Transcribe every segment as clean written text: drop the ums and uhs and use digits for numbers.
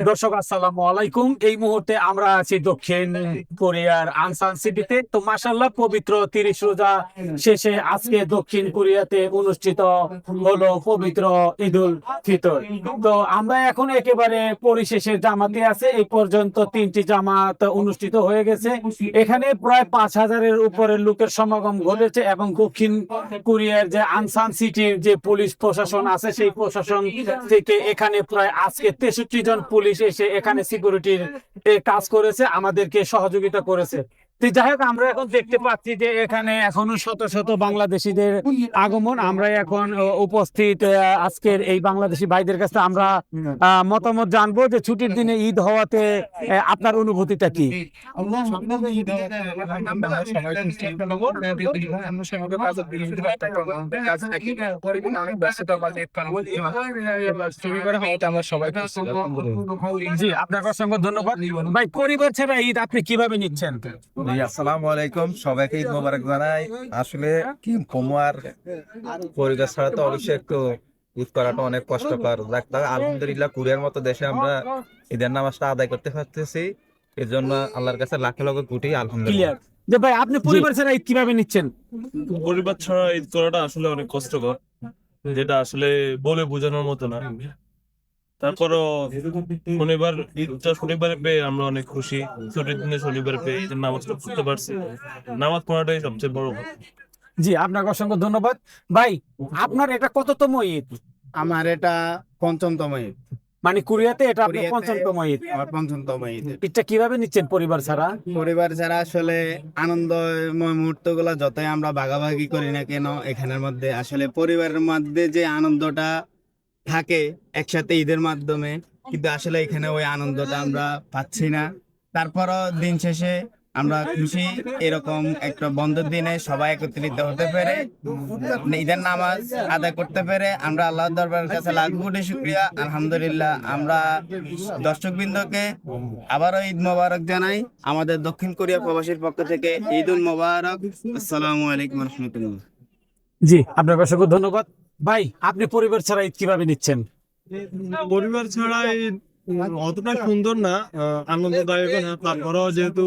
দর্শক আসসালামু আলাইকুম। এই মুহূর্তে আমরা আছি দক্ষিণ কোরিয়ার আনসান সিটিতে। তো মাশাআল্লাহ পবিত্র 30 রোজা শেষে আজকে দক্ষিণ কোরিয়াতে অনুষ্ঠিত হলো পবিত্র ঈদুল ফিতর। তো আমরা এখন একেবারে পরিশেষের জামাতে আছে। এই পর্যন্ত 3টি জামাত অনুষ্ঠিত হয়ে গেছে। এখানে প্রায় 5,000-এর উপরের লোকের সমাগম ঘটেছে এবং দক্ষিণ কোরিয়ার যে আনসান সিটির যে পুলিশ প্রশাসন আছে সেই প্রশাসন থেকে এখানে প্রায় আজকে 63 জন পুলিশ এসে এখানে সিকিউরিটির কাজ করেছে, আমাদেরকে সহযোগিতা করেছে। তো যাই হোক, আমরা এখন দেখতে পাচ্ছি যে এখানে এখনো শত শত বাংলাদেশিদের আগমন। আমরা এখন উপস্থিত আজকের এই বাংলাদেশি ভাইদের কাছে আমরা মতামত জানবো যে ছুটির দিনে ঈদ হওয়াতে আপনার অনুভূতিটা কি? জি, আপনাকে অসংখ্য ধন্যবাদ ভাই। পরিবার ছাড়া ঈদ আপনি কিভাবে নিচ্ছেন? আসসালামু আলাইকুম, সবাইকে ঈদ মোবারক জানাই। আসলে কি আর পরিবার ছাড়া তো অবশ্যই একটু ঈদ করাটা অনেক কষ্টকর। আলহামদুলিল্লাহ কোরিয়ার মতো দেশে আমরা ঈদের নামাজটা আদায় করতে পারতেছি, এর জন্য আল্লাহর কাছে লাখ লাখ কোটি আলহামদুলিল্লাহ। ক্লিয়ার। যে ভাই আপনি পরিবার ছাড়া ঈদ কিভাবে নিচ্ছেন? পরিবার ছাড়া ঈদ করাটা আসলে অনেক কষ্টকর, যেটা আসলে বলে বোঝানোর মতো না। তারপরও শনিবারে পেয়ে আমরা অনেক খুশি। ছুটির দিনে শনিবার পেয়ে ঈদের নামাজটা পড়তে পারছি। নামাজ পড়াটাই সবচেয়ে বড় কথা। জি, আপনাকে অসংখ্য ধন্যবাদ ভাই। আপনার এটা কততম ঈদ? আমার এটা পঞ্চমতম ঈদ। মানে কোরিয়াতে এটা আপনার কোরিয়াতে পঞ্চমতম ঈদ। আমার পঞ্চমতম ঈদ। ঈদটা কিভাবে নিচ্ছেন পরিবার ছাড়া? পরিবার যারা আসলে আনন্দময় মুহূর্ত গুলা যতই আমরা ভাগাভাগি করি না কেন, এখানের মধ্যে আসলে পরিবারের মধ্যে যে আনন্দটা থাকে একসাথে ঈদের মাধ্যমে, কিন্তু আসলে এখানে ওই আনন্দটা আমরা পাচ্ছি না। তারপরও দিন শেষে আমরা খুশি এরকম একটা বন্ধের দিনে সবাই একত্রিত হতে পেরে ঈদের নামাজ আদায় করতে পেরে আমরা আল্লাহর দরবারের কাছে লাখ কোটি শুকরিয়া। আলহামদুলিল্লাহ, আমরা দর্শকবৃন্দকে আবারও ঈদ মোবারক জানাই। আমাদের দক্ষিণ কোরিয়া প্রবাসীর পক্ষ থেকে ঈদুল মোবারক। আসসালামু আলাইকুম রহমতুল্লাহ। জি, আপনাকে অসংখ্য ধন্যবাদ ভাই। আপনি পরিবার ছাড়া ঈদ কিভাবে নিচ্ছেন? পরিবার ছাড়া ঈদ অতটা সুন্দর না, আনন্দদায়ক না। তারপরেও যেহেতু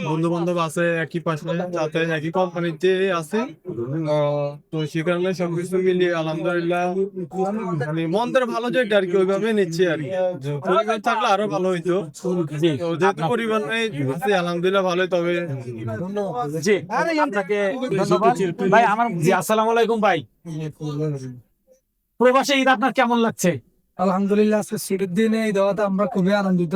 বন্ধু বান্ধব আছে একই পাশে, যাতে একই কোম্পানিতে আছে, তো সে কারণে সবকিছু মিলিয়ে আলহামদুলিল্লাহ মানে মনদের ভালো যেটা আর কি ওইভাবে নিচ্ছে আর কি। পরিবার থাকলে আরো ভালো হইতো, তো যেহেতু পরিবার নেই আছে আলহামদুলিল্লাহ ভালোই। তবে জি, আপনাকে ধন্যবাদ ভাই। জি, আসসালামু আলাইকুম ভাই। প্রবাসে ঈদ আপনার কেমন লাগছে? আলহামদুলিল্লাহ, আজকে ছুটির দিনে এই দেওয়াতে আমরা খুবই আনন্দিত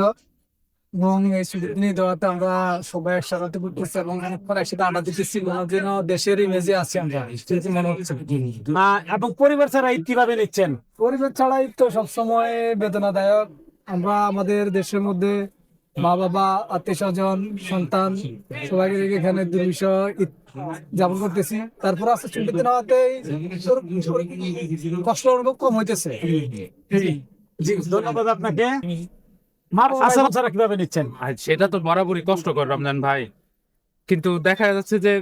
এবং এই ছুটির দিনে দেওয়াতে আমরা সবাই একসাথে ঘুরতেছি এবং অনেকক্ষণ একসাথে আড্ডা দিতেছি। যেন দেশের ইমেজে আছি আমরা, সেরকম মনে হচ্ছে। এবং পরিবার ছাড়া ঈদ কিভাবে নিচ্ছেন? পরিবার ছাড়াই তো সবসময় বেদনাদায়ক। আমরা আমাদের দেশের মধ্যে মা বাবা, আত্মীয় স্বজন, সন্তান সবাইকে রেখে এখানে দুর্বিষহ ঈদ যাপন করতেছি। তারপর আজকে ছুটিতে নেওয়াতেই কষ্ট অনুভব কম হইতেছে। জি, ধন্যবাদ আপনাকে। আসসালাম ছাড়া কিভাবে নিচ্ছেন? আর সেটা তো বরাবরই কষ্টকর রমজান ভাই, কিন্তু দেখা যাচ্ছে যে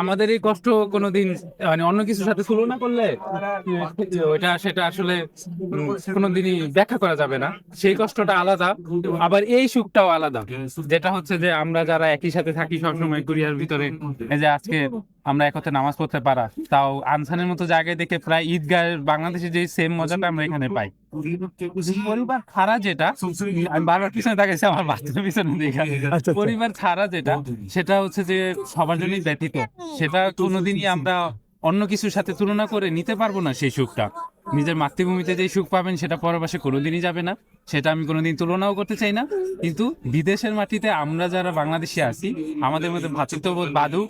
আমাদের এই কষ্ট কোনোদিন মানে অন্য কিছুর সাথে তুলনা করলে সেটা আসলে কোনোদিনই ব্যাখ্যা করা যাবে না। সেই কষ্টটা আলাদা, আবার এই সুখটাও আলাদা, যেটা হচ্ছে যে আমরা যারা একই সাথে থাকি সবসময় কোরিয়ার ভিতরে, এই যে আজকে আমরা একসাথে নামাজ পড়তে পারা, তাও আনসানের মতো জায়গায় দেখে প্রায় ঈদগাহের বাংলাদেশে যে সেম মজাটা আমরা এখানে পাই। পরিবার ছাড়া যেটা, আমি বারবার পিছনে তাকাইছি আমার বাচ্চার পিছনে দেখা, পরিবার ছাড়া যেটা সেটা হচ্ছে যে সবার জন্যই ব্যতীত। সেটা কোনোদিনই আমরা অন্য কিছুর সাথে তুলনা করে নিতে পারবো না। সেই সুখটা নিজের মাতৃভূমিতে যে সুখ পাবেন সেটা পরবাসে কোনোদিনই যাবে না, সেটা আমি কোনোদিন তুলনাও করতে চাই না। কিন্তু বিদেশের মাটিতে আমরা যারা বাংলাদেশে আছি, আমাদের মধ্যে ভ্রাতৃত্ববোধ বাদুক।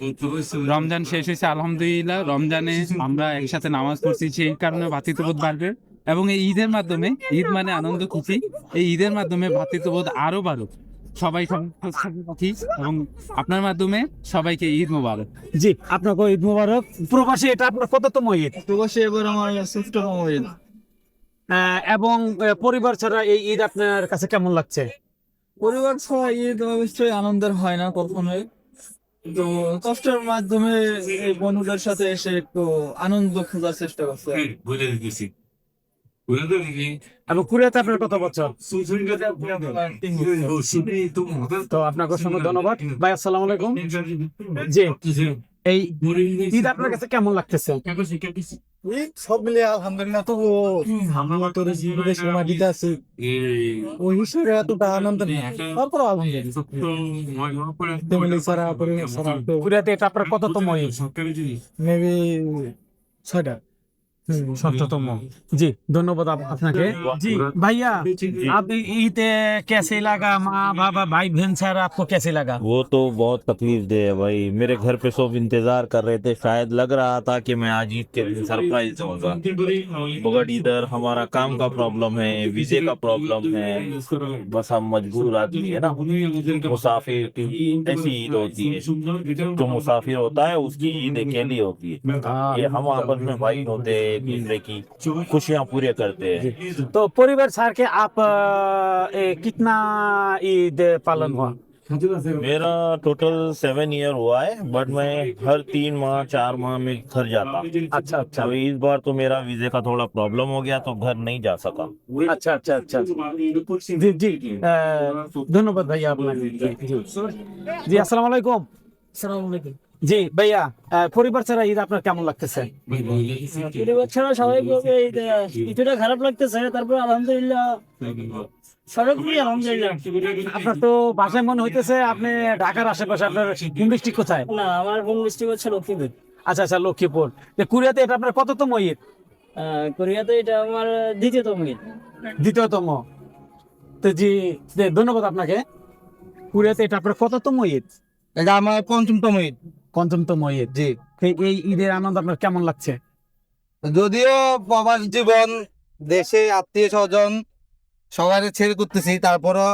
রমজান শেষ হয়েছে আলহামদুলিল্লাহ, রমজানে আমরা একসাথে নামাজ পড়ছি, সেই কারণে ভ্রাতৃত্ববোধ বাড়বে। এবং এই ঈদের মাধ্যমে, ঈদ মানে আনন্দ খুশি, এই ঈদের মাধ্যমে ভ্রাতৃত্ববোধ আরো বাড়ুক। সবাই এবং আপনার মাধ্যমে সবাইকে ঈদ মোবারক। জি, আপনাকে ঈদ মোবারক। প্রবাসী এটা আপনার কততম ঈদ? প্রবাসী এবার আমার ষষ্ঠতম ঈদ। এবং পরিবার ছাড়া এই ঈদ আপনার কাছে কেমন লাগছে? পরিবার ছাড়া ঈদ অবশ্যই আনন্দের হয় না কখনোই। তো কষ্টের মাধ্যমে এই বন্ধুদের সাথে এসে একটু আনন্দ খোঁজার চেষ্টা করছে। এবং কোরিয়াতে আপনার কত বছর? তো আপনাকে অসংখ্য ধন্যবাদ ভাই, আসসালামু আলাইকুম। জি, এই ঈদ আপনার কাছে কেমন লাগতেছে? সব মিলিয়ে আলহামদুলিল্লাহ, তো আমরা তো দেশের মাটিতে আছি, ওই হিসেবে এতটা আনন্দ নেই, তারপর আলহামদুলিল্লাহ ফ্যামিলি ছাড়া পরিবার ছাড়া তো কোরিয়াতে এটা আপনার কততম ঈদ? মেবি 6টা। 17তম। জি, ধন্যবাদ আপনাকে। জি भैया, आप ईद कैसे लगा? माँ बाबा भाई बहन सर आपको कैसे लगा? वो तो बहुत तकलीफ दे है भाई। मेरे घर पे सब इंतजार कर रहे थे, शायद लग रहा था कि मैं आज ईद के दिन सरप्राइज दूंगा, मगर इधर हमारा काम का प्रॉब्लम है, वीजे का प्रॉब्लम है। बस हम मजबूर आदमी है ना, मुसाफिर की ऐसी ईद होती है। जो मुसाफिर होता है उसकी ईद अकेली होती है। ये हम आपस में भाई होते हैं, एक दूसरे की खुशियां पूरे करते हैं। तो परिवार सार के आप कितना ईद पालन हुआ? मेरा टोटल 7 ईयर हुआ है, बट मैं हर 3 माह 4 माह में घर जाता। अच्छा अच्छा तो इस बार तो मेरा वीजे का थोड़ा प्रॉब्लम हो गया, तो घर नहीं जा सका। अच्छा अच्छा अच्छा जी जी धन्यवाद भैया আপনাকে। জি, আসসালামু আলাইকুম। জি ভাইয়া, পরিবার ছাড়া ঈদ আপনার কেমন লাগতেছে? পরিবার ছাড়া স্বাভাবিকভাবে কিছুটা খারাপ লাগতেছে, তারপর আলহামদুলিল্লাহ সরকারি আলহামদুলিল্লাহ। আপনার তো বাসায় মনে হইতেছে আপনি ঢাকার আশেপাশে, আপনার হোম ডিস্ট্রিক্ট কোথায়? না, আমার হোম ডিস্ট্রিক্ট হচ্ছে লক্ষ্মীপুর। আচ্ছা আচ্ছা, লক্ষ্মীপুর। তো কোরিয়াতে এটা আপনার কততম ঈদ? কোরিয়াতে এটা আমার দ্বিতীয়তম ঈদ। দ্বিতীয়তম। তো জি, ধন্যবাদ আপনাকে। কোরিয়াতে এটা আপনার কততম ঈদ? এটা আমার 5ম ঈদ। পঞ্চমতম ঈদ। জি, এই ঈদের আনন্দ আপনার কেমন লাগছে? যদিও প্রবাস জীবন, দেশে আত্মীয় স্বজন সবাই ছেড়ে করতেছি, তারপরও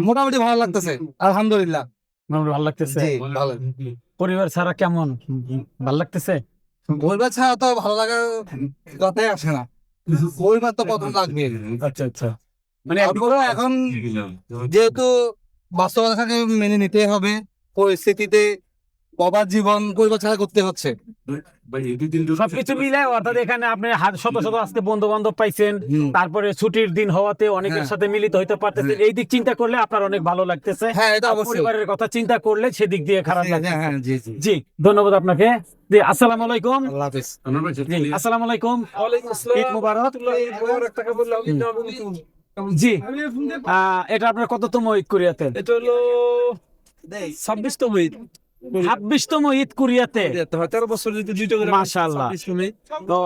মোটামুটি ভালো লাগতেছে আলহামদুলিল্লাহ। আমার ভালো লাগতেছে। জি, ভালো। পরিবার ছাড়া কেমন ভালো লাগতেছে? পরিবার ছাড়া তো ভালো লাগার কথাই আসে না, পরিবার তো প্রথম লাগবে। আচ্ছা আচ্ছা, মানে তারপরেও এখন যেহেতু বাস্তবতাকে মেনে নিতে হবে, পরিস্থিতিতে প্রবাস জীবন পরিবার ছাড়া করতে হচ্ছে। সবকিছু মিলায় অর্থাৎ এখানে আপনি শত শত আজকে বন্ধু বান্ধব পাইছেন, তারপরে ছুটির দিন হওয়াতে অনেকের হ্যাঁ। সাথে মিলিত হইতে পারতেছেন, এই দিক চিন্তা করলে আপনার অনেক ভালো লাগতেছে। হ্যাঁ, এটা আর অবশ্যই। পরিবারের কথা চিন্তা করলে সেদিক দিয়ে খারাপ লাগছে। হ্যাঁ, হ্যাঁ, জি জি। জি, ধন্যবাদ আপনাকে। জি, আসসালামু আলাইকুম। আল্লাহ হাফেজ। জি, আসসালামু আলাইকুম। ঈদ মুবারক। জি, এটা আপনার কততম ঈদ কোরিয়াতে? এটা হলো 26তম ঈদ। 26তম ঈদ কোরিয়াতে। 13 বছর যদি মাশাআল্লাহ। তো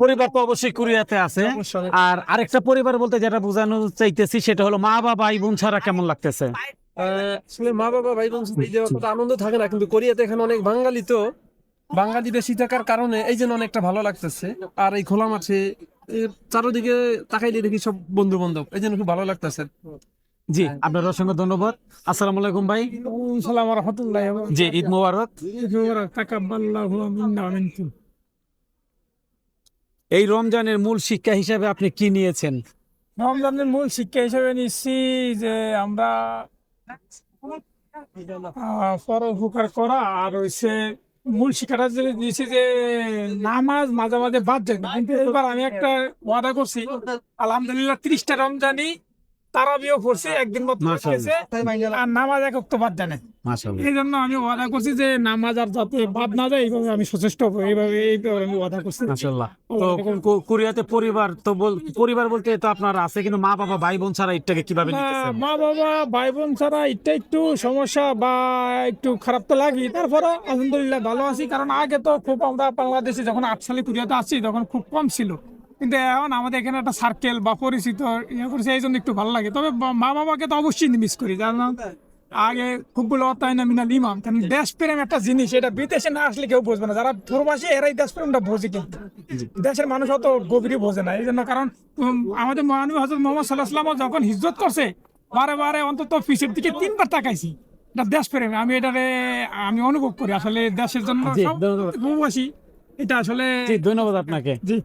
পরিবার তো অবশ্যই কোরিয়াতে আছে, আর আরেকটা পরিবার বলতে যেটা বোঝানো চাইতেছি সেটা হলো মা বাবা ভাই বোন ছাড়া কেমন লাগতেছে? আসলে মা বাবা ভাই বোন সাথে যে অতটা আনন্দ থাকে না, কিন্তু কোরিয়াতে এখানে অনেক বাঙালি, তো বাঙালি বেশি থাকার কারণে এই জন্য অনেকটা ভালো লাগতেছে। আর এই খোলা মাঠে চারোদিকে তাকাইলে দেখি সব বন্ধু বান্ধব, এই জন্য খুব ভালো লাগতেছে। জি, আপনার অসংখ্য ধন্যবাদ। আসসালামু আলাইকুম ভাই। সালাম রাহমাতুল্লাহ। জি, ঈদ মোবারক। তাকাব্বালাহু মিন্না ওয়া মিনকুম। এই রমজানের মূল শিক্ষা হিসাবে আপনি কি নিয়েছেন? রমজানের মূল শিক্ষা হিসেবে নিচ্ছি যে আমরা পরোপকার করা, আর হইছে মূল শিক্ষাটা যে দিয়েছি যে নামাজ মাঝে মাঝে বাদ যায় না, কিন্তু এবার আমি একটা ওয়াদা করছি, আলহামদুলিল্লাহ 30টা রমজানি তারাবিও পড়ছি, একদিন মতো গেছে, আর নামাজ এক ওয়াক্ত বাদ যায় না। মাশাআল্লাহ। এই জন্য আমি ওয়াদা করছি যে নামাজ আর যাতে বাদ না যায়, এইভাবে আমি সচেষ্ট হবো, এইভাবে আমি ওয়াদা করছি। মাশাআল্লাহ। তো কোরিয়াতে পরিবার তো পরিবার বলতে তো আপনার আছে, কিন্তু মা বাবা ভাই বোন ছাড়া এটাকে কিভাবে নিতেছেন? মা বাবা ভাই বোন ছাড়া এটা একটু সমস্যা বা একটু খারাপ তো লাগে, তারপরে আলহামদুলিল্লাহ ভালো আছি। কারণ আগে তো খুব, আমরা বাংলাদেশে যখন 8 সালে কোরিয়াতে আসছি তখন খুব কম ছিল, কিন্তু এখন আমাদের এখানে একটা সার্কেল বা পরিচিত ইয়ে করছে, এই জন্য একটু ভালো লাগে। তবে মা বাবাকে তো অবশ্যই মিস করি, জানো আগে খুব গুলো মিনাল ইমাম, কারণ দেশপ্রেম একটা জিনিস, এটা বিদেশে না আসলে কেউ বুঝবে না, যারা প্রবাসী এরাই দেশপ্রেমটা বোঝে, কিন্তু দেশের মানুষ অত গভীরই বোঝে না। এই জন্য কারণ আমাদের মহানবী হযরত মুহাম্মদ সাল্লাল্লাহু আলাইহি ওয়াসাল্লাম যখন হিজরত করছে, বারে বারে অন্তত পিছের দিকে 3বার তাকাইছি। এটা দেশপ্রেম, আমি এটারে আমি অনুভব করি আসলে দেশের জন্য জি, সব প্রবাসী, এটা আসলে। জি, ধন্যবাদ আপনাকে। জি,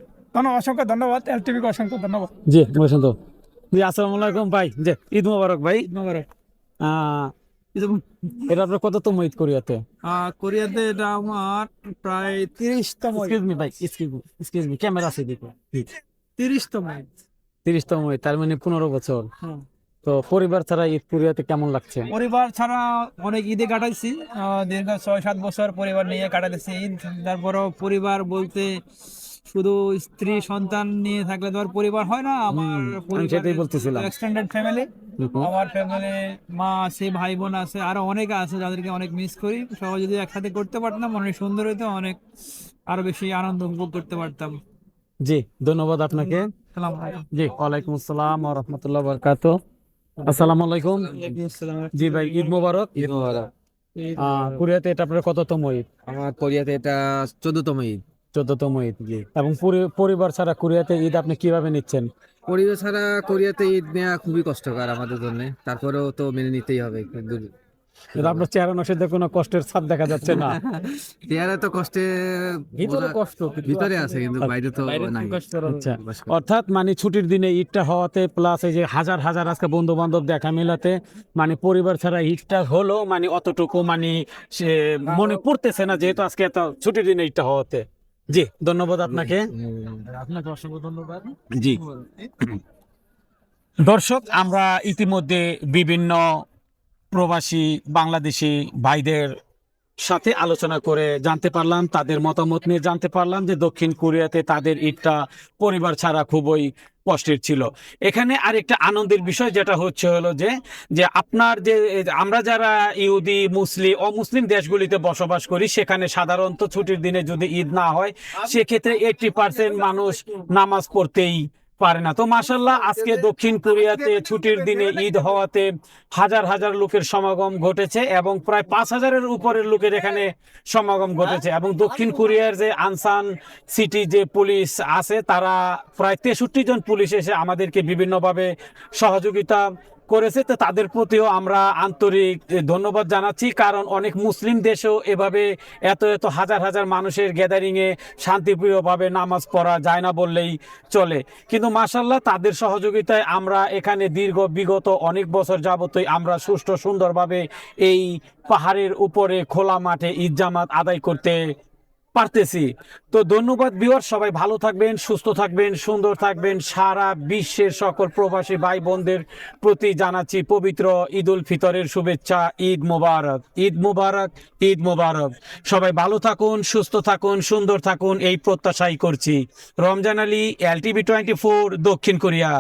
অসংখ্য ধন্যবাদ, এলটিভিকে অসংখ্য ধন্যবাদ। জি, বসন্ত। জি, আসসালামু আলাইকুম ভাই। জি, ঈদ মোবারক ভাই। ধন্যবাদ। এটা আপনার কততম ঈদ কোরিয়াতে? কোরিয়াতে এটা আমার প্রায় 30তম। এক্সকিউজ মি ভাই, এক্সকিউজ মি, ক্যামেরা আছে দেখো। 30তম। 30তম ঈদ, তার মানে 15 বছর। হ্যাঁ। তো পরিবার ছাড়া ঈদ কোরিয়াতে কেমন লাগছে? পরিবার ছাড়া অনেক ঈদে কাটাইছি, দীর্ঘ 6-7 বছর পরিবার নিয়ে কাটাইছি ঈদ। তারপরও পরিবার বলতে শুধু স্ত্রী সন্তান নিয়ে থাকলে তো আর পরিবার হয় না। আমার আমি সেটাই বলতেছিলাম। এক্সটেন্ডেড ফ্যামিলি, আমার ফ্যামিলি মা আছে, ভাই বোন আছে, আরো অনেকে আছে যাদেরকে অনেক মিস করি। সবাই যদি একসাথে করতে পারতাম অনেক সুন্দর হইতো, অনেক আরো বেশি আনন্দ উপভোগ করতে পারতাম। জি, ধন্যবাদ আপনাকে। সালাম আলাইকুম। জি, ওয়ালাইকুম আসসালাম ওয়া রাহমাতুল্লাহি ওয়া বারাকাতুহু। আসসালামু আলাইকুম। জি ভাই, ঈদ মোবারক। ঈদ মোবারক। কোরিয়াতে এটা আপনার কততম ঈদ? আমার কোরিয়াতে এটা 14তম ঈদ। 14তম ঈদ। এবং পরিবার ছাড়া কোরিয়াতে ঈদ আপনি কিভাবে নিচ্ছেন? পরিবার ছাড়া কোরিয়াতে ঈদ নেওয়া খুবই কষ্টকর আমাদের জন্য, তারপরেও তো মেনে নিতেই হবে। কিন্তু কিন্তু আপনার চেহারা নকশাতে কোনো কষ্টের ছাপ দেখা যাচ্ছে না। চেহারা তো কষ্টে ভিতরে কষ্ট, কিন্তু ভিতরে আছে, কিন্তু বাইরে তো নাই। আচ্ছা, অর্থাৎ মানে ছুটির দিনে ঈদটা হওয়াতে প্লাস এই যে হাজার হাজার আজকে বন্ধু বান্ধব দেখা মেলাতে মানে পরিবার ছাড়া ঈদটা হলো মানে অতটুকু মানে সে মনে পড়তেছে না, যেহেতু আজকে এত ছুটির দিনে ঈদটা হওয়াতে। জি, ধন্যবাদ আপনাকে। আপনাকে অসংখ্য ধন্যবাদ। জি, দর্শক, আমরা ইতিমধ্যে বিভিন্ন প্রবাসী বাংলাদেশি ভাইদের সাথে আলোচনা করে জানতে পারলাম, তাদের মতামত নিয়ে জানতে পারলাম যে দক্ষিণ কোরিয়াতে তাদের ঈদটা পরিবার ছাড়া খুবই কষ্টের ছিল। এখানে আরেকটা আনন্দের বিষয় যেটা হচ্ছে হলো যে আপনার যে আমরা যারা ইহুদি মুসলিম অমুসলিম দেশগুলিতে বসবাস করি, সেখানে সাধারণত ছুটির দিনে যদি ঈদ না হয় সেক্ষেত্রে 80% মানুষ নামাজ পড়তেই পারে না। তো মাশাআল্লাহ, আজকে দক্ষিণ কোরিয়াতে ছুটির দিনে ঈদ হওয়াতে হাজার হাজার লোকের সমাগম ঘটেছে এবং প্রায় 5000-এর উপরের লোকের এখানে সমাগম ঘটেছে। এবং দক্ষিণ কোরিয়ার যে আনসান সিটি যে পুলিশ আছে, তারা প্রায় 63 জন পুলিশ এসে আমাদেরকে বিভিন্নভাবে সহযোগিতা করেছে। তো তাদের প্রতিও আমরা আন্তরিক ধন্যবাদ জানাচ্ছি, কারণ অনেক মুসলিম দেশেও এভাবে এত এত হাজার হাজার মানুষের গ্যাদারিংয়ে শান্তিপ্রিয়ভাবে নামাজ পড়া যায় না বললেই চলে। কিন্তু মাশাআল্লাহ, তাদের সহযোগিতায় আমরা এখানে বিগত অনেক বছর যাবতই আমরা সুষ্ঠু সুন্দরভাবে এই পাহাড়ের উপরে খোলা মাঠে ঈদ জামাত আদায় করতে পারতেছি। তো ধন্যবাদ ভিউয়ার, সবাই ভালো থাকবেন, সুস্থ থাকবেন, সুন্দর থাকবেন। সারা বিশ্বের সকল প্রবাসী ভাই বোনদের প্রতি জানাচ্ছি পবিত্র ঈদ উল ফিতরের শুভেচ্ছা। ঈদ মোবারক, ঈদ মোবারক, ঈদ মোবারক। সবাই ভালো থাকুন, সুস্থ থাকুন, সুন্দর থাকুন, এই প্রত্যাশাই করছি। রমজান আলী, LTV 24, দক্ষিণ কোরিয়া।